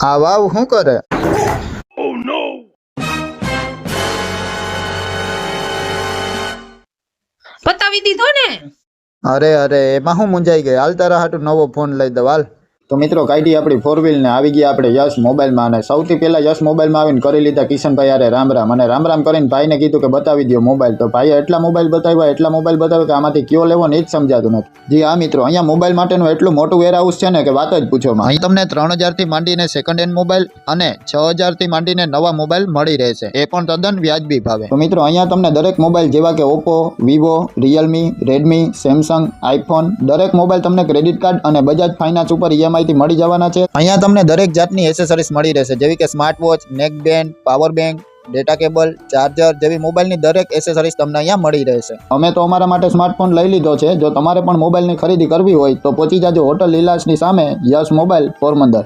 આ વાવ શું કરે? પતાવી દીધો ને? અરે એમાં હું મૂંઝાઈ ગઈ. હાલ તારા હાટુ નવો ફોન લઈ દઉં હાલ. તો મિત્રો કાઢી આપણી 4 વ્હીલ ને આવી ગયા આપણે યશ મોબાઈલમાં. અને સૌથી પહેલા યશ મોબાઈલમાં આવીને કરી લીધા કિશનભાઈ યારે રામ રામ. અને રામ રામ કરીને ભાઈને કીધું કે બતાવી દો મોબાઈલ. તો ભાઈએ એટલા મોબાઈલ બતાવ્યા કે આમાંથી કયો લેવો ને એ જ સમજાતું નથી. જી હા મિત્રો, અહીંયા મોબાઈલ માટેનું એટલું મોટું વેરહાઉસ છે ને કે વાત જ પૂછો. અહીં તમને 3000 થી માંડીને સેકન્ડ હેન્ડ મોબાઈલ અને 6000 થી માંડીને નવા મોબાઈલ મળી રહેશે, એ પણ તદ્દન વ્યાજબી ભાવે. તો મિત્રો અહીંયા તમને દરેક મોબાઈલ જેવા કે Oppo, Vivo, Realme, Redmi, Samsung, iPhone દરેક મોબાઈલ તમને ક્રેડિટ કાર્ડ અને બજાજ ફાઇનાન્સ ઉપર EMI થી મળી જવાના છે. અહીંયા તમને દરેક જાતની એસેસરીઝ મળી રહેશે, જેવી કે સ્માર્ટ વોચ, નેક band, power bank, data cable, charger જેવી મોબાઈલની દરેક એસેસરીઝ તમને અહીંયા મળી રહેશે. અમે તો અમારા માટે સ્માર્ટફોન લઈ લીધો છે. જો તમારે પણ મોબાઈલની ખરીદી કરવી હોય તો પહોંચી જાજો હોટલ લીલાસની સામે યશ મોબાઈલ પોરબંદર.